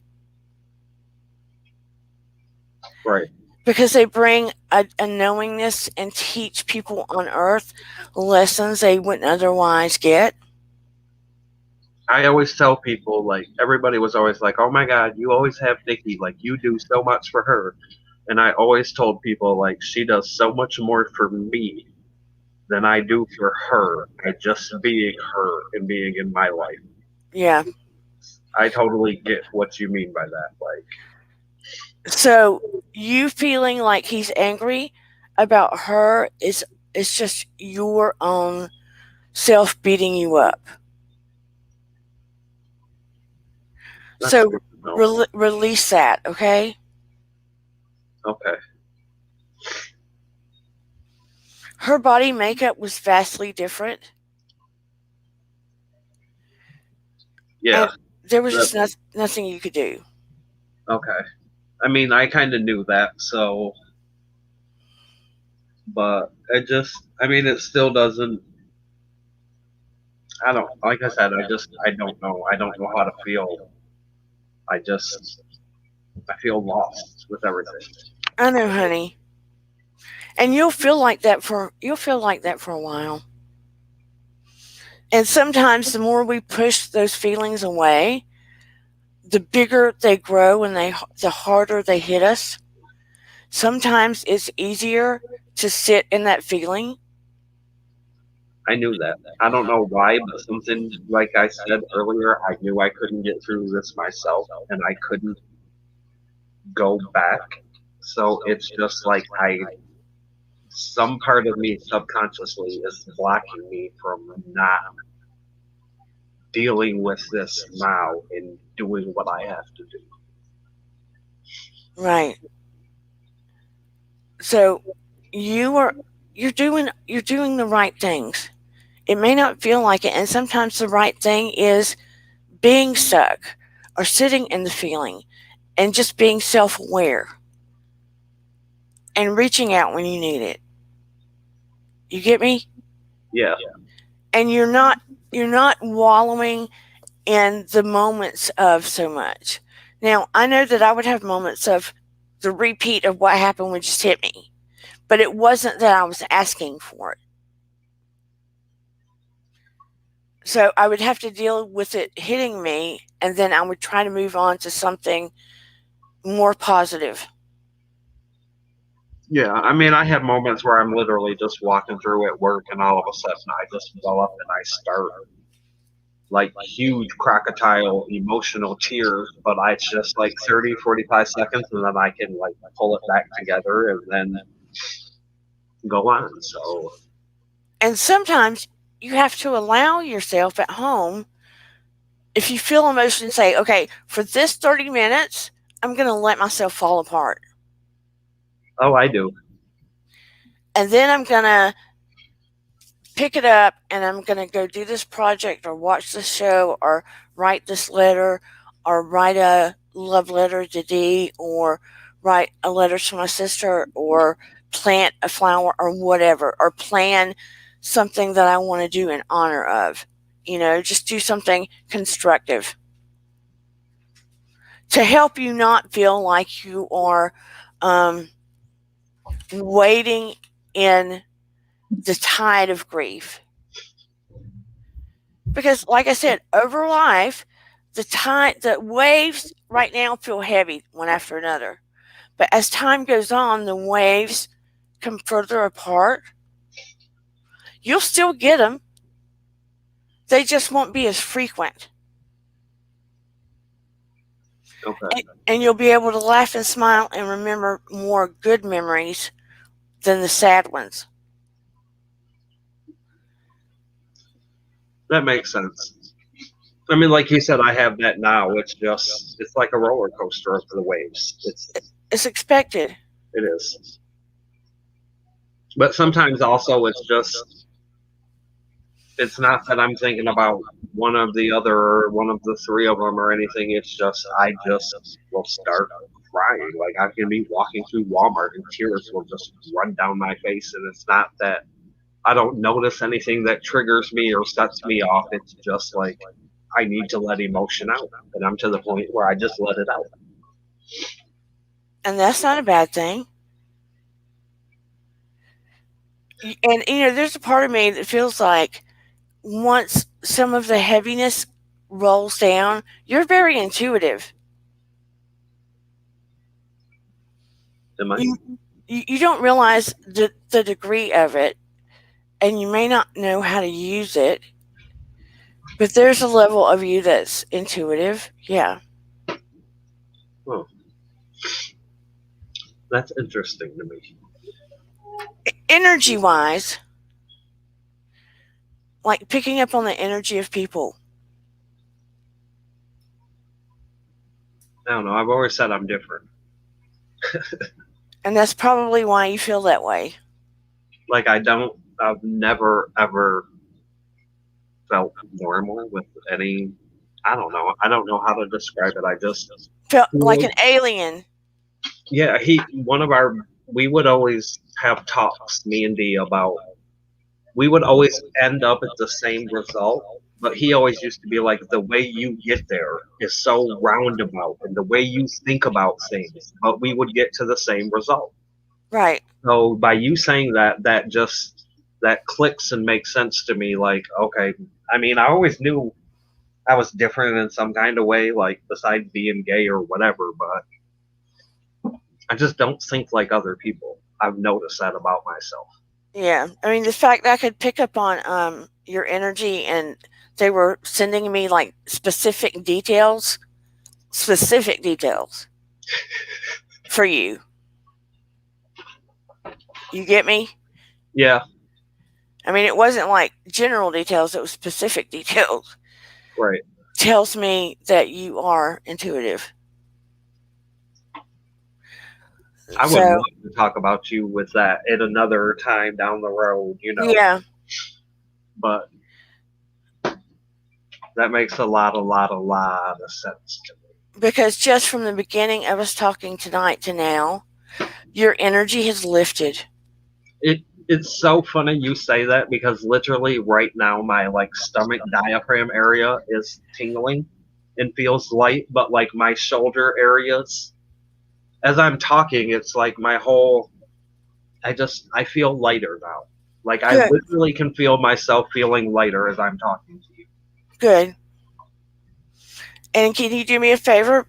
Right. because they bring a knowingness and teach people on Earth lessons they wouldn't otherwise get. I always tell people, like, everybody was always like, oh my God, you always have Nikki. Like, you do so much for her. And I always told people, like, she does so much more for me than I do for her by just being her and being in my life. Yeah. I totally get what you mean by that. Like, So you feeling like he's angry about her It's just your own self beating you up. That's So good to know. release that, okay? Okay. Her body makeup was vastly different, Yeah. and there was That, just nothing you could do. okay. I mean, I kind of knew that, so, but it just, I mean, it still doesn't. I don't, like I said, I don't know. I don't know how to feel. I just, I feel lost with everything. I know, honey. And you'll feel like that for a while. And sometimes the more we push those feelings away, the bigger they grow and the harder they hit us. Sometimes it's easier to sit in that feeling. I knew that. I don't know why, but something, like I said earlier, I knew I couldn't get through this myself, and I couldn't go back. So it's just like some part of me subconsciously is blocking me from not dealing with this now and doing what I have to do. Right. So you are you're doing the right things. It may not feel like it, and sometimes the right thing is being stuck or sitting in the feeling and just being self-aware and reaching out when you need it. You get me? Yeah, And you're not wallowing in the moments of so much. Now, I know that I would have moments of the repeat of what happened when just hit me, but it wasn't that I was asking for it. So I would have to deal with it hitting me, and then I would try to move on to something more positive. yeah. I mean, I have moments where I'm literally just walking through at work, and all of a sudden I just well up and I start like huge crocodile emotional tears, but it's just like 30, 45 seconds, and then I can like pull it back together and then go on. So, And sometimes you have to allow yourself at home, if you feel emotion, say, okay, for this 30 minutes, I'm going to let myself fall apart. oh, I do. And then I'm going to pick it up and I'm going to go do this project or watch this show or write this letter or write a love letter to Dee or write a letter to my sister or plant a flower or whatever or plan something that I want to do in honor of. You know, just do something constructive to help you not feel like you are um, wading in the tide of grief. Because, like I said, over life, the waves right now feel heavy one after another. But as time goes on, the waves come further apart. You'll still get them. They just won't be as frequent. Okay. And you'll be able to laugh and smile and remember more good memories than the sad ones. That makes sense. I mean, like you said, I have that now. It's like a roller coaster of the waves. It's expected. It is. But sometimes also it's not that I'm thinking about one of the other or one of the three of them or anything. It's just I just will start crying. Like I can be walking through Walmart and tears will just run down my face, and it's not that I don't notice anything that triggers me or sets me off. It's just like I need to let emotion out, and I'm to the point where I just let it out. And that's not a bad thing. And, there's a part of me that feels like once some of the heaviness rolls down, you're very intuitive. Am I? You you don't realize the degree of it, and you may not know how to use it, but there's a level of you that's intuitive. Yeah. Oh, that's interesting to me. Energy wise, like picking up on the energy of people. I don't know. I've always said I'm different. And that's probably why you feel that way. Like I've never ever felt normal with any. I don't know. I don't know how to describe it. I just Felt like an alien. yeah. We would always have talks, me and Dee, about we would always end up at the same result. But he always used to be like, the way you get there is so roundabout, and the way you think about things. But we would get to the same result. Right. So by you saying that, that clicks and makes sense to me. Like, okay, I mean, I always knew I was different in some kind of way, like besides being gay or whatever, but I just don't think like other people. I've noticed that about myself. Yeah. I mean, the fact that I could pick up on your energy and they were sending me like specific details for you. You get me? Yeah, I mean, it wasn't like general details, it was specific details. right. Tells me that you are intuitive. I would So, love to talk about you with that at another time down the road, yeah, but that makes a lot of sense to me. because just from the beginning of us talking tonight to now, your energy has lifted. It's so funny you say that because literally right now my like stomach diaphragm area is tingling and feels light, but like my shoulder areas, as I'm talking, it's like my whole I feel lighter now. Like I Good, literally can feel myself feeling lighter as I'm talking to you. good. And can you do me a favor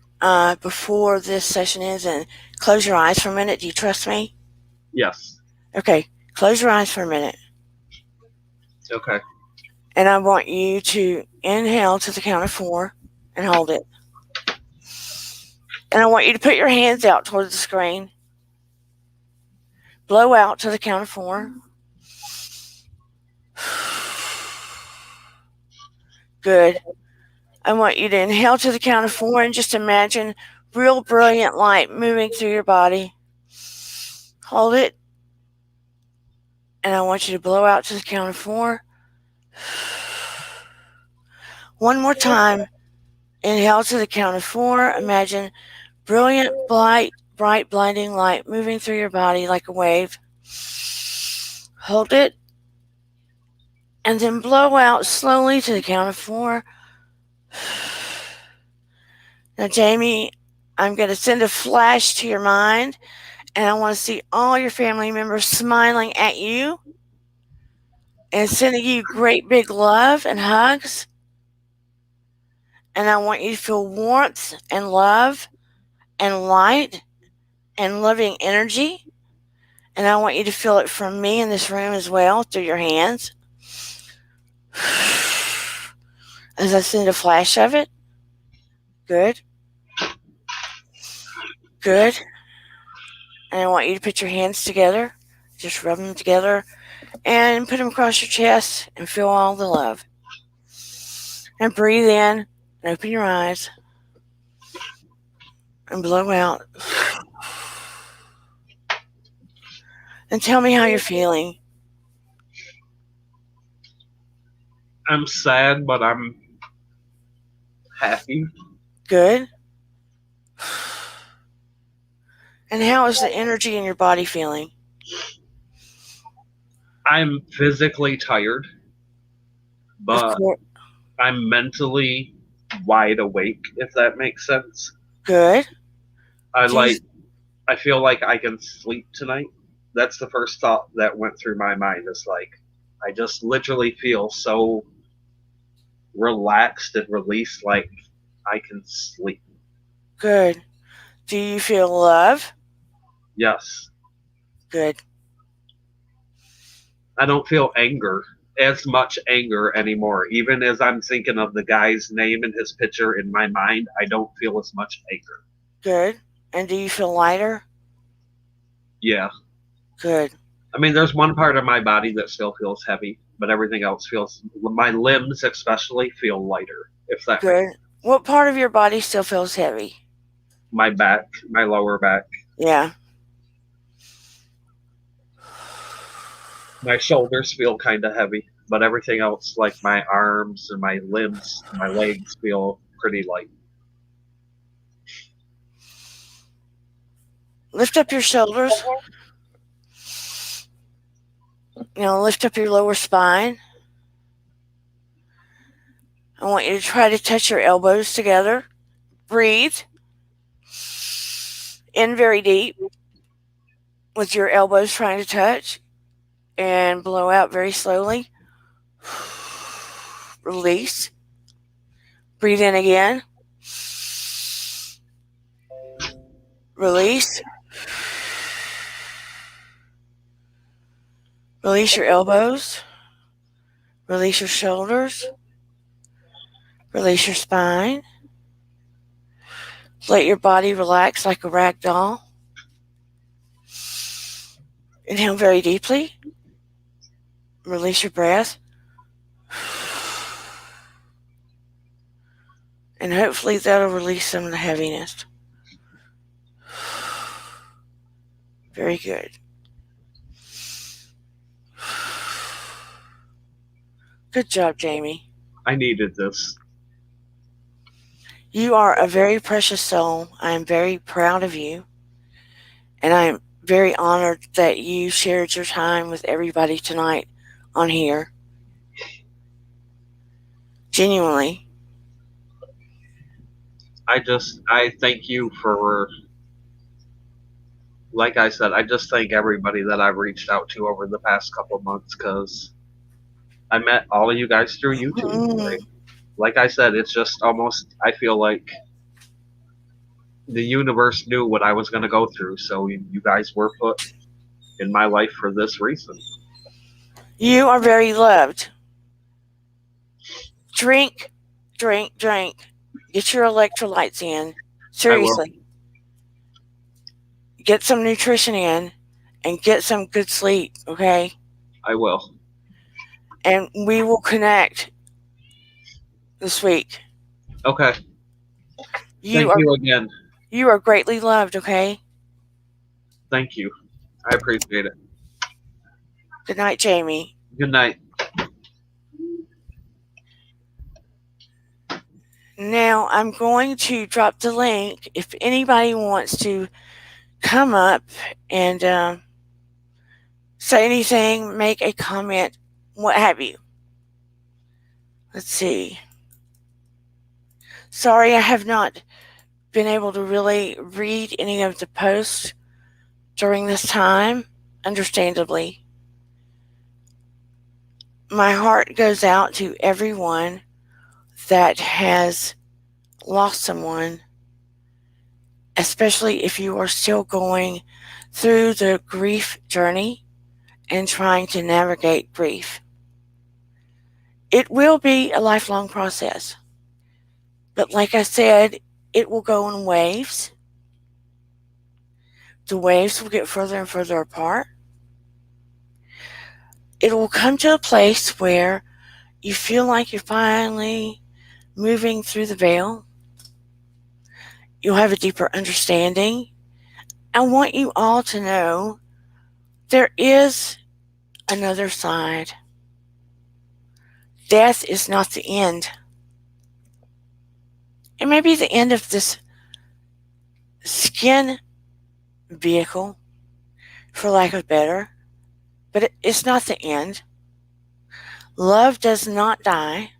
before this session ends and close your eyes for a minute? Do you trust me? Yes. Okay, close your eyes for a minute. Okay. And I want you to inhale to the count of 4 and hold it. And I want you to put your hands out towards the screen. Blow out to the count of 4. Good. I want you to inhale to the count of 4 and just imagine real brilliant light moving through your body. Hold it. And I want you to blow out to the count of 4. One more time. Inhale to the count of 4. Imagine brilliant, bright, blinding light moving through your body like a wave. Hold it. And then blow out slowly to the count of 4. Now, Jamie, I'm going to send a flash to your mind, and I want to see all your family members smiling at you and sending you great big love and hugs. And I want you to feel warmth and love and light and loving energy. And I want you to feel it from me in this room as well through your hands. As I send a flash of it. Good. Good. And I want you to put your hands together. Just rub them together and put them across your chest and feel all the love. And breathe in and open your eyes and blow out. And tell me how you're feeling. I'm sad, but I'm happy. Good. And how is the energy in your body feeling? I'm physically tired, but I'm mentally wide awake, if that makes sense. Good. I feel like I can sleep tonight. That's the first thought that went through my mind. Is like I just literally feel so relaxed and released, like I can sleep. Good. Do you feel love? Yes. Good. I don't feel as much anger anymore. Even as I'm thinking of the guy's name and his picture in my mind, I don't feel as much anger. Good. And do you feel lighter? Yeah. Good. I mean, there's one part of my body that still feels heavy, but everything else feels, my limbs especially feel lighter. If that makes Good. What part of your body still feels heavy? my back, my lower back, Yeah. my shoulders feel kind of heavy, but everything else, like my arms and my limbs, my legs, feel pretty light. Lift up your shoulders. Lift up your lower spine. I want you to try to touch your elbows together. Breathe in very deep with your elbows trying to touch and blow out very slowly. Release. Breathe in again. Release. Release your elbows. Release your shoulders. Release your spine. Let your body relax like a rag doll. Inhale very deeply. Release your breath. And hopefully that'll release some of the heaviness. Very good. Good job, Jamie. I needed this. You are a very precious soul. I am very proud of you. And I am very honored that you shared your time with everybody tonight on here. Genuinely. I thank you for, like I said, I just thank everybody that I've reached out to over the past couple of months because I met all of you guys through YouTube. Like I said, it's just almost, I feel like the universe knew what I was going to go through, so you guys were put in my life for this reason. You are very loved. Drink, drink, drink. Get your electrolytes in. Seriously. Get some nutrition in and get some good sleep, okay? I will. And we will connect this week. Okay. Thank you again. You are greatly loved, okay? Thank you. I appreciate it. Good night, Jamie. Good night. Now I'm going to drop the link if anybody wants to come up and say anything, make a comment, what have you. Let's see. Sorry, I have not been able to really read any of the posts during this time, understandably. My heart goes out to everyone that has lost someone, especially if you are still going through the grief journey and trying to navigate grief. It will be a lifelong process. But like I said, it will go in waves. The waves will get further and further apart. It will come to a place where you feel like you're finally moving through the veil. You'll have a deeper understanding. I want you all to know there is another side. Death is not the end. It may be the end of this skin vehicle, for lack of better, but it's not the end. Love does not die.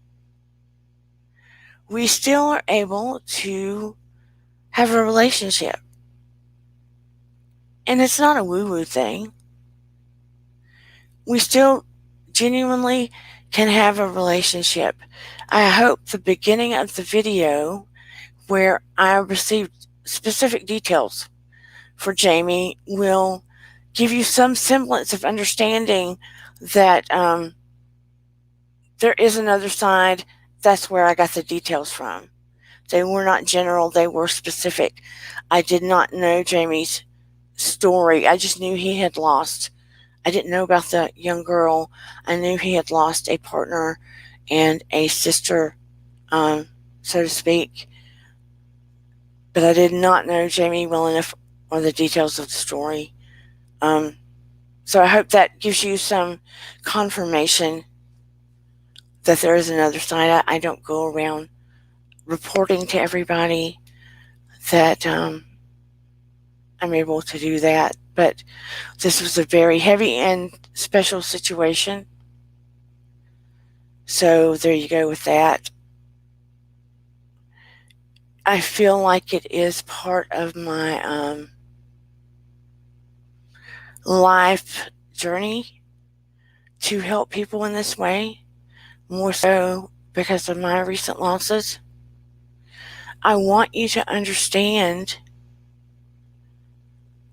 We still are able to have a relationship. And it's not a woo-woo thing. We still genuinely can have a relationship. I hope the beginning of the video where I received specific details for Jamie will give you some semblance of understanding that there is another side. That's where I got the details from. They were not general, they were specific. I did not know Jamie's story. I just knew he had lost I didn't know about the young girl. I knew he had lost a partner and a sister, so to speak, but I did not know Jamie well enough or the details of the story. Um, so I hope that gives you some confirmation that there is another side. I don't go around reporting to everybody that I'm able to do that, but this was a very heavy and special situation. So there you go with that. I feel like it is part of my life journey to help people in this way, more so because of my recent losses. I want you to understand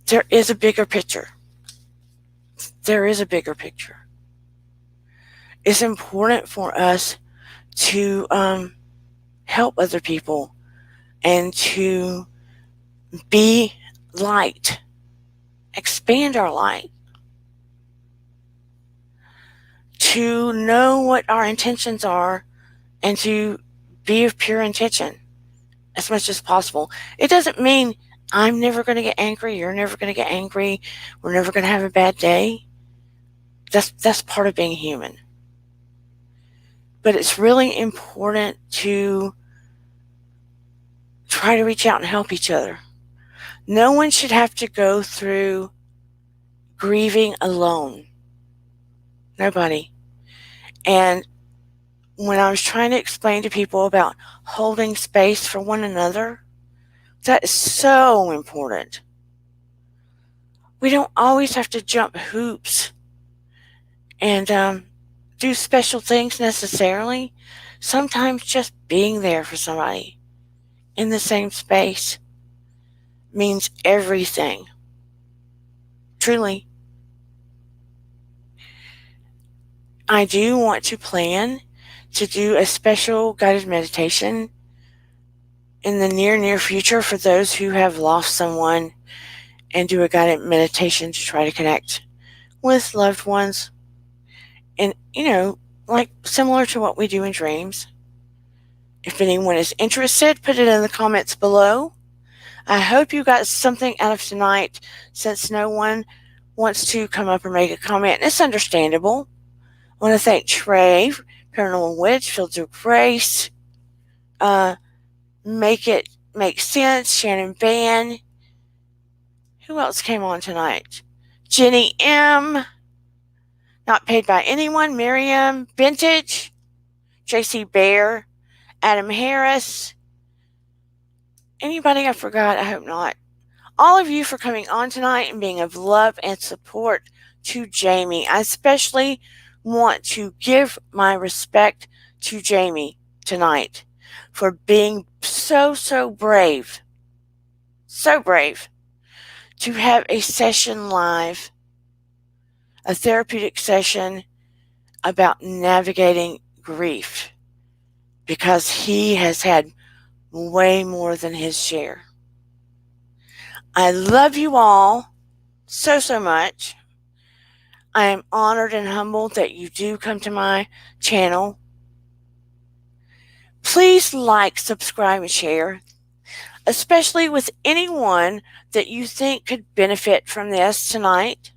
there is a bigger picture. There is a bigger picture. It's important for us to help other people and to be light, expand our light, to know what our intentions are and to be of pure intention as much as possible. It doesn't mean I'm never going to get angry, you're never going to get angry, we're never going to have a bad day. That's part of being human. But it's really important to try to reach out and help each other. No one should have to go through grieving alone. Nobody. And when I was trying to explain to people about holding space for one another, that is so important. We don't always have to jump hoops and do special things necessarily. Sometimes just being there for somebody in the same space means everything. Truly. I do want to plan to do a special guided meditation in the near future for those who have lost someone and do a guided meditation to try to connect with loved ones. And, like similar to what we do in dreams. If anyone is interested, put it in the comments below. I hope you got something out of tonight since no one wants to come up and make a comment. It's understandable. I want to thank Trey, Paranormal Witch, Fields of Grace, Make It Make Sense, Shannon Van. Who else came on tonight? Jenny M. Not Paid by Anyone, Miriam, Vintage, JC Bear, Adam Harris. Anybody I forgot? I hope not. All of you for coming on tonight and being of love and support to Jamie. I especially want to give my respect to Jamie tonight for being so brave. So brave to have a session live, a therapeutic session about navigating grief, because he has had way more than his share. I love you all so much. I am honored and humbled that you do come to my channel. Please like, subscribe, and share, especially with anyone that you think could benefit from this tonight.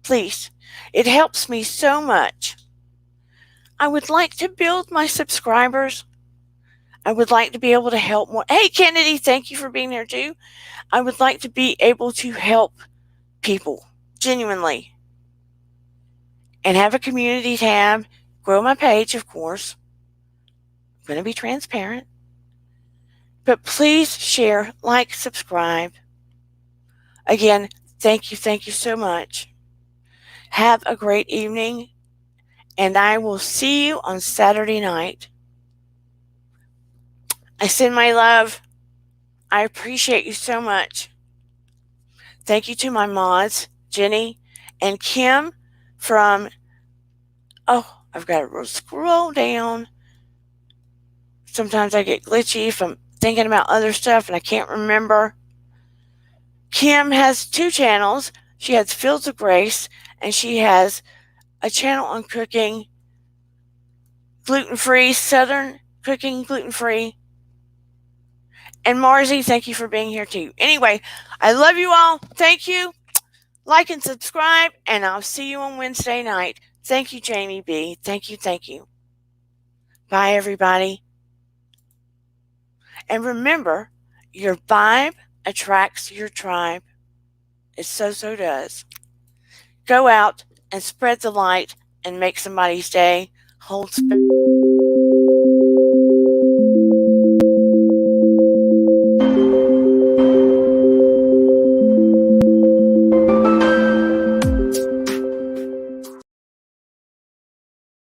Please. It helps me so much. I would like to build my subscribers. I would like to be able to help more. Hey, Kennedy, thank you for being there too. I would like to be able to help people genuinely and have a community tab, grow my page, of course. I'm going to be transparent. But please share, like, subscribe. Again, thank you so much. Have a great evening, and I will see you on Saturday night. I send my love. I appreciate you so much. Thank you to my mods, Jenny and Kim from, I've got to scroll down. Sometimes I get glitchy if I'm thinking about other stuff and I can't remember. Kim has 2 channels, She has Fields of Grace, and she has a channel on cooking, gluten free, Southern cooking, gluten free. And Marzi, thank you for being here too. Anyway, I love you all. Thank you. Like and subscribe, and I'll see you on Wednesday night. Thank you, Jamie B. Thank you, thank you. Bye, everybody. And remember, your vibe attracts your tribe. It so does. Go out and spread the light and make somebody's day. Hold space.